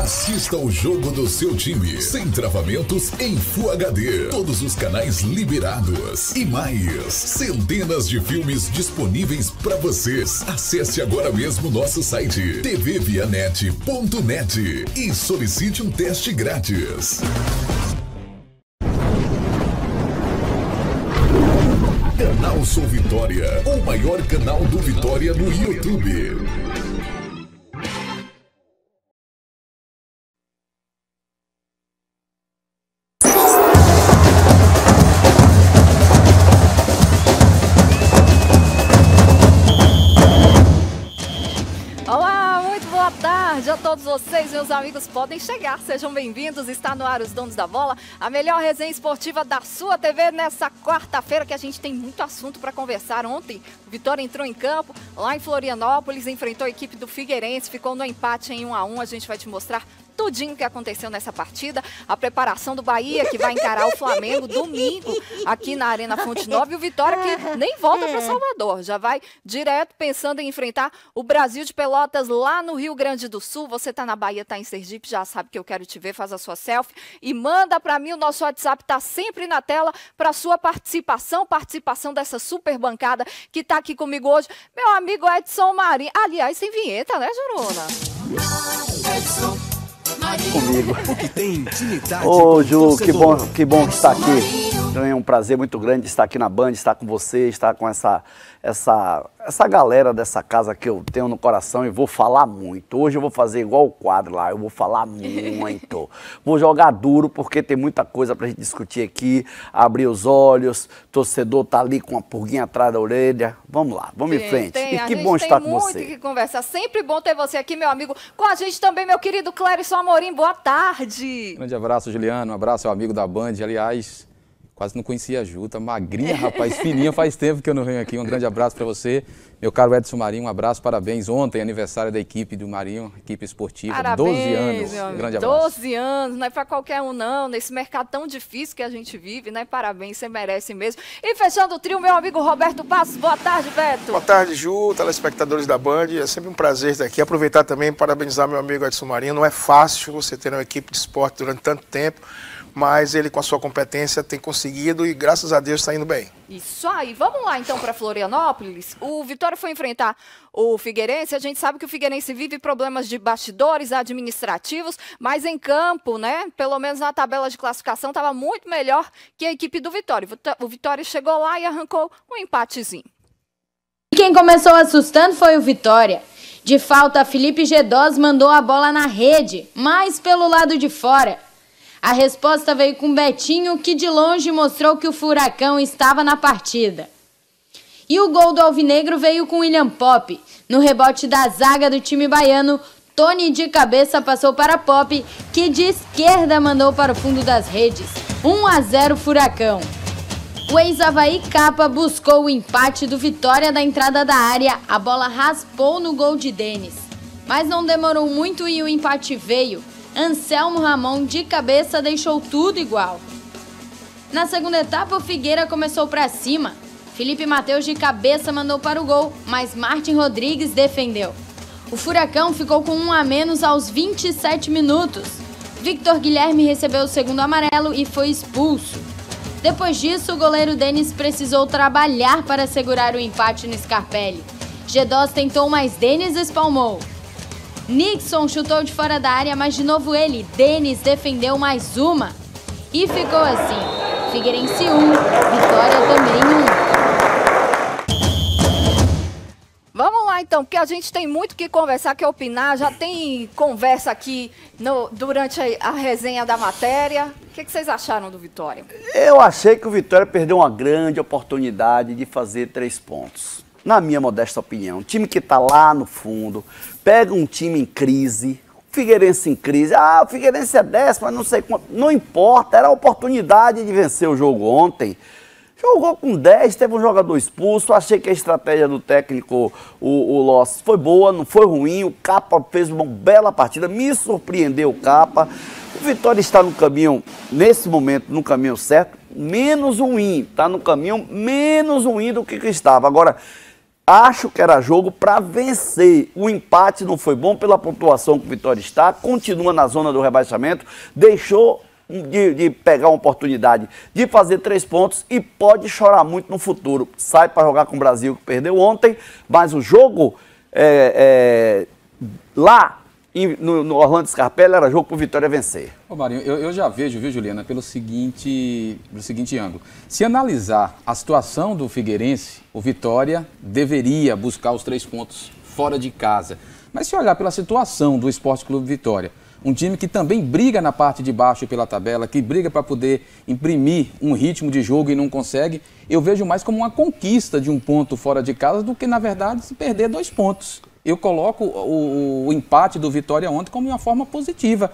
Assista o jogo do seu time, sem travamentos, em Full HD. Todos os canais liberados. E mais, centenas de filmes disponíveis para vocês. Acesse agora mesmo nosso site tvvianet.net e solicite um teste grátis. Canal Sou Vitória, o maior canal do Vitória no YouTube. Boa tarde a todos vocês, meus amigos, podem chegar, sejam bem-vindos, está no ar os Donos da Bola, a melhor resenha esportiva da sua TV nessa quarta-feira que a gente tem muito assunto para conversar. Ontem o Vitória entrou em campo lá em Florianópolis, enfrentou a equipe do Figueirense, ficou no empate em 1-1, a gente vai te mostrar tudinho que aconteceu nessa partida, a preparação do Bahia, que vai encarar o Flamengo domingo aqui na Arena Fonte Nova, e o Vitória que nem volta para Salvador, já vai direto pensando em enfrentar o Brasil de Pelotas lá no Rio Grande do Sul. Você tá na Bahia, tá em Sergipe, já sabe que eu quero te ver, faz a sua selfie e manda para mim, o nosso WhatsApp tá sempre na tela para sua participação dessa super bancada que tá aqui comigo hoje, meu amigo Edson Marinho, aliás, sem vinheta, né, Juruna? Edson comigo. Ô, Ju, que bom que está aqui. É um prazer muito grande estar aqui na Band, estar com você, estar com essa galera dessa casa que eu tenho no coração e vou falar muito. Hoje eu vou fazer igual o quadro lá, eu vou falar muito. Vou jogar duro porque tem muita coisa pra gente discutir aqui, abrir os olhos, torcedor tá ali com uma pulguinha atrás da orelha. Vamos lá, vamos em frente. E que bom estar com você. Tem muito que conversar, sempre bom ter você aqui, meu amigo. Com a gente também, meu querido Clérison Amorim, boa tarde. Grande abraço, Juliano, um abraço ao amigo da Band, aliás... Quase não conhecia a Ju, tá magrinha, rapaz, fininha, faz tempo que eu não venho aqui. Um grande abraço para você, meu caro Edson Marinho, um abraço, parabéns. Ontem, aniversário da equipe do Marinho, equipe esportiva, parabéns, 12 anos. Meu Grande abraço. 12 anos, não é para qualquer um não, nesse mercado tão difícil que a gente vive, né? Parabéns, você merece mesmo. E fechando o trio, meu amigo Roberto Passos, boa tarde, Beto. Boa tarde, Ju, telespectadores da Band, é sempre um prazer estar aqui. Aproveitar também para parabenizar meu amigo Edson Marinho, não é fácil você ter uma equipe de esporte durante tanto tempo, mas ele com a sua competência tem conseguido e graças a Deus está indo bem. Isso aí, vamos lá então para Florianópolis. O Vitória foi enfrentar o Figueirense, a gente sabe que o Figueirense vive problemas de bastidores administrativos, mas em campo, né, pelo menos na tabela de classificação, estava muito melhor que a equipe do Vitória. O Vitória chegou lá e arrancou um empatezinho. Quem começou assustando foi o Vitória. De falta, Felipe Gedós mandou a bola na rede, mas pelo lado de fora. A resposta veio com Betinho, que de longe mostrou que o Furacão estava na partida. E o gol do Alvinegro veio com William Pop. No rebote da zaga do time baiano, Tony de cabeça passou para Pop, que de esquerda mandou para o fundo das redes. 1-0 Furacão. O ex-Avaí Capa buscou o empate do Vitória da entrada da área. A bola raspou no gol de Denis. Mas não demorou muito e o empate veio. Anselmo Ramon de cabeça deixou tudo igual. Na segunda etapa, o Figueira começou para cima. Felipe Mateus de cabeça mandou para o gol, mas Martin Rodrigues defendeu. O Furacão ficou com 1 a menos aos 27 minutos. Victor Guilherme recebeu o segundo amarelo e foi expulso. Depois disso, o goleiro Denis precisou trabalhar para segurar o empate no Scarpelli. Gedós tentou, mas Denis espalmou. Nixon chutou de fora da área, mas de novo ele, Denis, defendeu mais uma. E ficou assim, Figueirense 1, Vitória também 1. Vamos lá então, porque a gente tem muito que conversar, que opinar, já tem conversa aqui durante a resenha da matéria. O que vocês acharam do Vitória? Eu achei que o Vitória perdeu uma grande oportunidade de fazer 3 pontos. Na minha modesta opinião, um time que está lá no fundo, pega um time em crise, o Figueirense em crise, o Figueirense é 10º, mas não sei quanto, não importa, era a oportunidade de vencer o jogo ontem. Jogou com 10, teve um jogador expulso, achei que a estratégia do técnico, o Loss, foi boa, não foi ruim, o Capa fez uma bela partida, me surpreendeu o Capa. O Vitória está no caminho, nesse momento, no caminho certo, menos ruim, está no caminho menos ruim do que estava. Agora, Acho que era jogo para vencer. O empate não foi bom pela pontuação que o Vitória está, continua na zona do rebaixamento, deixou de pegar uma oportunidade de fazer 3 pontos e pode chorar muito no futuro. Sai para jogar com o Brasil, que perdeu ontem, mas o jogo lá no Orlando Scarpelli era jogo para o Vitória vencer. Ô Marinho, eu já vejo, viu, Juliana, pelo seguinte ângulo. Se analisar a situação do Figueirense, o Vitória deveria buscar os 3 pontos fora de casa. Mas se olhar pela situação do Sport Clube Vitória, um time que também briga na parte de baixo pela tabela, que briga para poder imprimir um ritmo de jogo e não consegue, eu vejo mais como uma conquista de um ponto fora de casa do que, na verdade, se perder 2 pontos. Eu coloco o empate do Vitória ontem como uma forma positiva.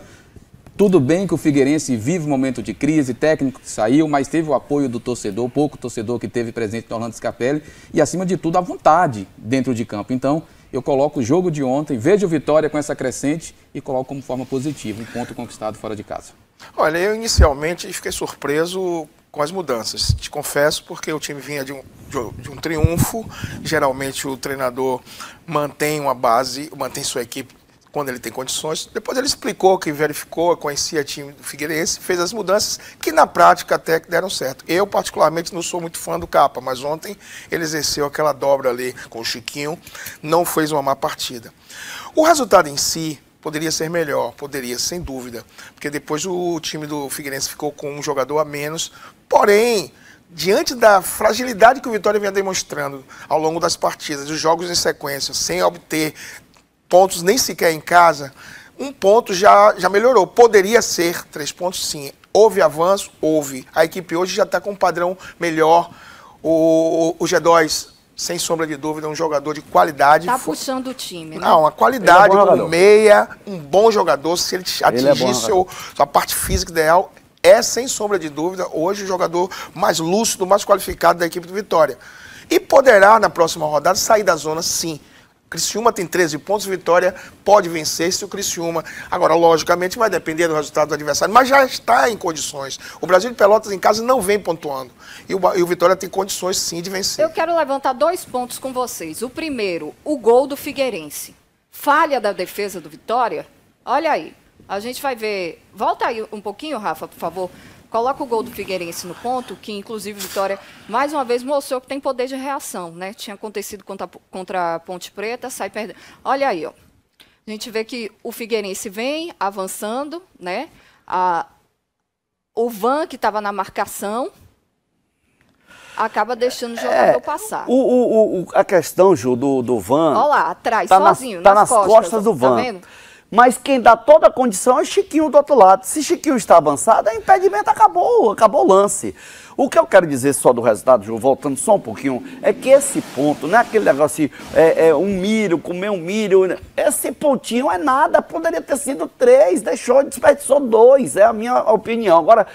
Tudo bem que o Figueirense vive um momento de crise, técnico que saiu, mas teve o apoio do torcedor, pouco torcedor que teve presente no Orlando Scarpelli e, acima de tudo, a vontade dentro de campo. Então, eu coloco o jogo de ontem, vejo o Vitória com essa crescente e coloco como forma positiva, um ponto conquistado fora de casa. Olha, eu inicialmente fiquei surpreso com as mudanças. Te confesso, porque o time vinha de um triunfo. Geralmente o treinador mantém uma base, mantém sua equipe quando ele tem condições. Depois ele explicou que verificou, conhecia o time do Figueirense, fez as mudanças que na prática até que deram certo. Eu particularmente não sou muito fã do Capa, mas ontem ele exerceu aquela dobra ali com o Chiquinho, não fez uma má partida. O resultado em si poderia ser melhor, poderia, sem dúvida, porque depois o time do Figueirense ficou com um jogador a menos, porém, diante da fragilidade que o Vitória vinha demonstrando ao longo das partidas, dos jogos em sequência, sem obter pontos nem sequer em casa, 1 ponto já melhorou. Poderia ser 3 pontos, sim. Houve avanço? Houve. A equipe hoje já está com um padrão melhor. O G2, sem sombra de dúvida, é um jogador de qualidade. Está puxando o time, né? Não, a qualidade do meia, um bom jogador. Se ele atingir sua parte física ideal, é, sem sombra de dúvida, hoje o jogador mais lúcido, mais qualificado da equipe do Vitória. E poderá, na próxima rodada, sair da zona, sim. Criciúma tem 13 pontos, Vitória pode vencer se o Criciúma. Agora, logicamente, vai depender do resultado do adversário, mas já está em condições. O Brasil de Pelotas em casa não vem pontuando. E o Vitória tem condições, sim, de vencer. Eu quero levantar 2 pontos com vocês. O primeiro, o gol do Figueirense. Falha da defesa do Vitória? Olha aí. A gente vai ver. Volta aí um pouquinho, Rafa, por favor. Coloca o gol do Figueirense no ponto, que inclusive Vitória mais uma vez mostrou que tem poder de reação, né? Tinha acontecido contra a Ponte Preta, sai perdendo. Olha aí, ó. A gente vê que o Figueirense vem avançando, né? O Van, que estava na marcação, acaba deixando o jogador passar. A questão, Ju, do Van... Olha lá, atrás, tá sozinho, nas costas do Van. Tá vendo? Mas quem dá toda a condição é Chiquinho do outro lado. Se Chiquinho está avançado, o impedimento acabou o lance. O que eu quero dizer só do resultado, Ju, voltando só um pouquinho, é que esse ponto, não é aquele negócio assim, um milho, comer um milho, esse pontinho é nada, poderia ter sido 3, desperdiçou 2, é a minha opinião. Agora,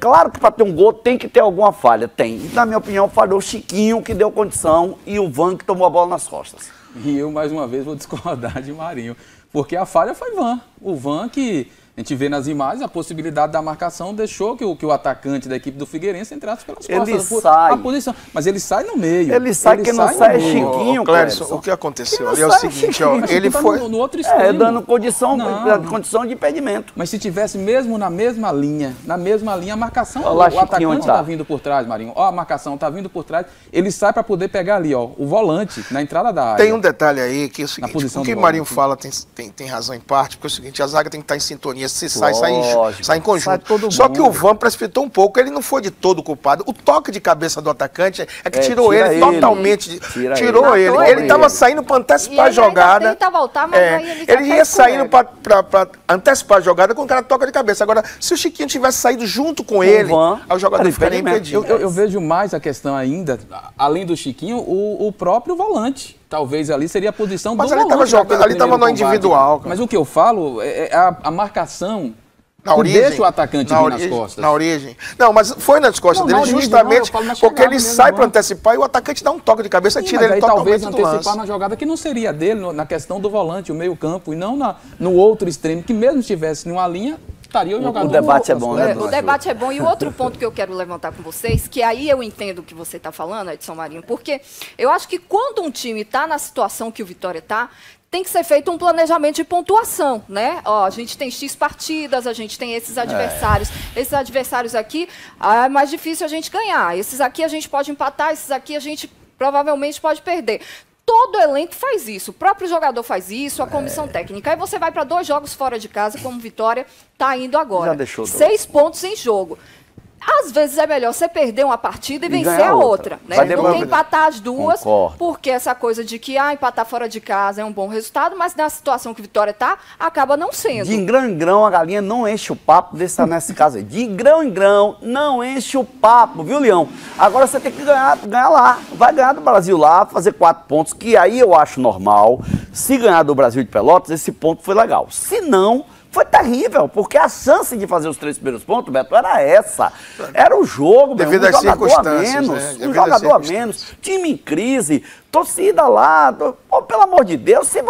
claro que para ter um gol tem que ter alguma falha, tem. E, na minha opinião, falhou o Chiquinho, que deu condição, e o Van, que tomou a bola nas costas. E eu, mais uma vez, vou discordar de Marinho. Porque a falha foi Van. O Van, que a gente vê nas imagens, a possibilidade da marcação deixou que o atacante da equipe do Figueirense entrasse pelas costas. Ele sai. A posição, mas ele sai no meio. Ele sai, quem não sai é Chiquinho, Clérison. O que aconteceu ali é o seguinte, ó, ele foi... No outro extremo. Dando condição de impedimento. Mas se tivesse mesmo na mesma linha, a marcação, o atacante está vindo por trás, Marinho. Ó, a marcação está vindo por trás, ele sai para poder pegar ali, ó, o volante na entrada da área. Tem um detalhe aí que é o seguinte, o que o Marinho fala tem razão em parte, porque é o seguinte, a zaga tem que estar em sintonia, se sai em conjunto. Só que o Van precipitou um pouco, ele não foi de todo culpado. O toque de cabeça do atacante é que tirou ele totalmente. Tirou ele. Ele estava saindo para antecipar a jogada. Tenta voltar, mas aí ele ia saindo para antecipar a jogada com o cara toca de cabeça. Agora, se o Chiquinho tivesse saído junto com ele, aí o jogador ficaria impedido. Eu vejo mais a questão ainda, além do Chiquinho, o próprio volante. Talvez ali seria a posição do volante. Mas ali estava no individual. Mas o que eu falo é a marcação na origem, deixa o atacante vir nas costas. Na origem. Não, mas foi nas costas dele justamente porque ele sai para antecipar e o atacante dá um toque de cabeça e tira ele totalmente do lance. Talvez antecipar na jogada que não seria dele, na questão do volante, o meio campo, e não no outro extremo, que mesmo estivesse numa linha, estaria o jogador. O debate é bom, né? O debate é bom. E o outro ponto que eu quero levantar com vocês, que aí eu entendo o que você está falando, Edson Marinho, porque eu acho que quando um time está na situação que o Vitória está, tem que ser feito um planejamento de pontuação, né? Ó, a gente tem X partidas, a gente tem esses adversários. Esses adversários aqui, é mais difícil a gente ganhar. Esses aqui a gente pode empatar, esses aqui a gente provavelmente pode perder. Todo elenco faz isso, o próprio jogador faz isso, a comissão técnica. Aí você vai para 2 jogos fora de casa, como Vitória está indo agora. Já deixou 6 pontos em jogo. Às vezes é melhor você perder uma partida e vencer a outra, né? Do que empatar as duas, porque essa coisa de que empatar fora de casa é um bom resultado, mas na situação que Vitória está, acaba não sendo. De grão em grão, a galinha não enche o papo nesse caso aí. De grão em grão, não enche o papo, viu, Leão? Agora você tem que ganhar lá. Vai ganhar do Brasil lá, fazer 4 pontos, que aí eu acho normal. Se ganhar do Brasil de Pelotas, esse ponto foi legal. Se não, foi terrível, porque a chance de fazer os 3 primeiros pontos, Beto, era essa. Era o jogo, devido às circunstâncias, né? Um jogador a menos, time em crise, torcida lá. Pô, pelo amor de Deus, se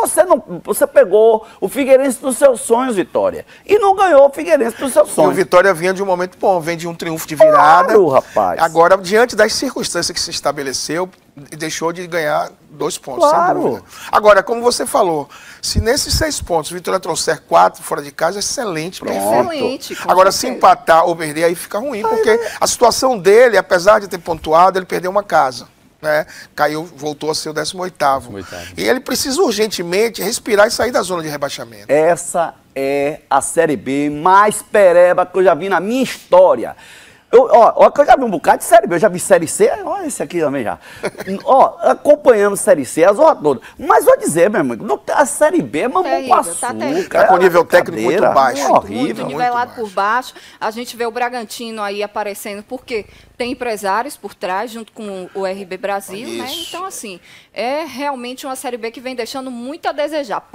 você pegou o Figueirense dos seus sonhos, Vitória, e não ganhou o Figueirense dos seus sonhos. E o Vitória vinha de um momento bom, vem de um triunfo de virada. Claro, rapaz. Agora, diante das circunstâncias que se estabeleceu, deixou de ganhar 2 pontos, claro. Sem dúvida. Agora, como você falou, se nesses 6 pontos o Vitória trouxer 4 fora de casa, excelente. Excelente. Agora, se empatar ou perder, aí fica ruim, porque a situação dele, apesar de ter pontuado, ele perdeu uma casa. Né? Caiu, voltou a ser o 18º. E ele precisa urgentemente respirar e sair da zona de rebaixamento. Essa é a Série B mais pereba que eu já vi na minha história. Eu já vi um bocado de Série B, eu já vi Série C, olha esse aqui também já. Acompanhando Série C, as horas todas. Mas vou dizer, meu amigo, a Série B é mamão com açúcar. Tá com nível técnico muito baixo. Horrível. Muito nivelado por baixo. A gente vê o Bragantino aí aparecendo, porque tem empresários por trás, junto com o RB Brasil, né? Então, assim, é realmente uma Série B que vem deixando muito a desejar.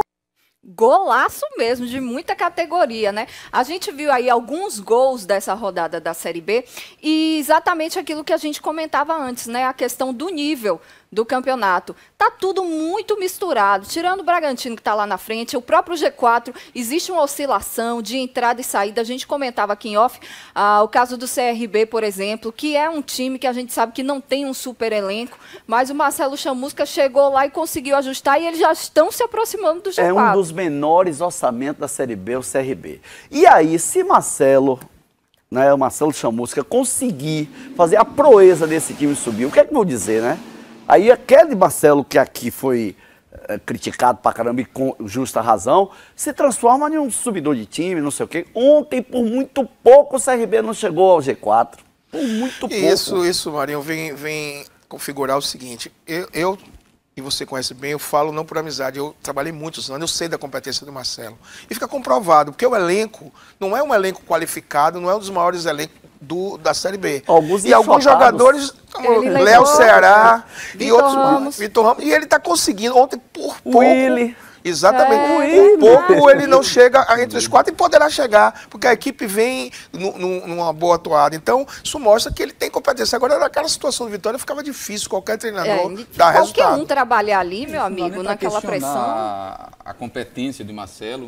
Golaço mesmo, de muita categoria, né? A gente viu aí alguns gols dessa rodada da Série B e exatamente aquilo que a gente comentava antes, né? A questão do nível do campeonato. Tá tudo muito misturado, tirando o Bragantino que está lá na frente, o próprio G4, existe uma oscilação de entrada e saída. A gente comentava aqui em off o caso do CRB, por exemplo, que é um time que a gente sabe que não tem um super elenco, mas o Marcelo Chamusca chegou lá e conseguiu ajustar e eles já estão se aproximando do G4. É um dos menores orçamentos da Série B, o CRB. E aí, se Marcelo, né, o Marcelo Chamusca conseguir fazer a proeza desse time subir, o que é que eu vou dizer, né? Aí aquele Marcelo que aqui foi criticado pra caramba e com justa razão, se transforma em um subidor de time, não sei o quê. Ontem, por muito pouco, o CRB não chegou ao G4. Por muito pouco. Isso, Marinho, vem configurar o seguinte. Eu, e você conhece bem, eu falo não por amizade, eu trabalhei muitos anos, eu sei da competência do Marcelo. E fica comprovado, porque o elenco não é um elenco qualificado, não é um dos maiores elencos da Série B. Alguns jogadores, como Léo Ceará e outros, Vitor Ramos, e ele está conseguindo ontem por pouco. Willy. Exatamente. Por pouco ele não chega entre os 4 e poderá chegar, porque a equipe vem numa boa atuada. Então, isso mostra que ele tem competência. Agora, naquela situação de Vitória, ficava difícil qualquer treinador dar resultado. Qualquer um trabalhar ali, meu amigo, naquela pressão. A competência de Marcelo,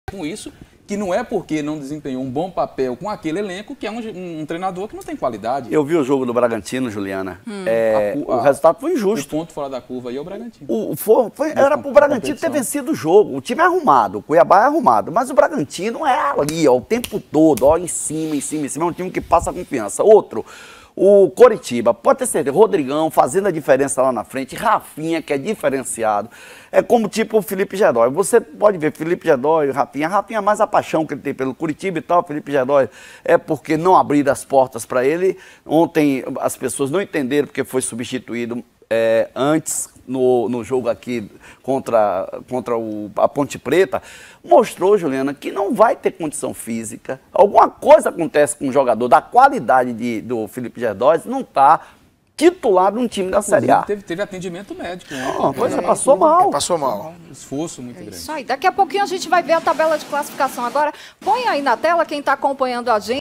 com isso, que não é porque não desempenhou um bom papel com aquele elenco, que é um treinador que não tem qualidade. Eu vi o jogo do Bragantino, Juliana. O resultado foi injusto. O ponto fora da curva aí é o Bragantino. Era pro Bragantino ter vencido o jogo. O time é arrumado, o Cuiabá é arrumado, mas o Bragantino é ali, ó, o tempo todo, ó, em cima. É um time que passa confiança. Outro, o Coritiba, pode ter certeza, Rodrigão fazendo a diferença lá na frente, Rafinha, que é diferenciado. É como tipo o Felipe Gedói. Você pode ver Felipe Gedói e Rafinha. Rafinha é mais a paixão que ele tem pelo Curitiba e tal. Felipe Gedói é porque não abriram as portas para ele. Ontem as pessoas não entenderam porque foi substituído antes no jogo aqui contra a Ponte Preta. Mostrou, Juliana, que não vai ter condição física. Alguma coisa acontece com um jogador da qualidade do Felipe Gedói, não está titular de um time da Série A. Teve atendimento médico. Passou mal. Passou mal. Um esforço muito grande. Isso aí. Daqui a pouquinho a gente vai ver a tabela de classificação. Agora, põe aí na tela quem está acompanhando a gente.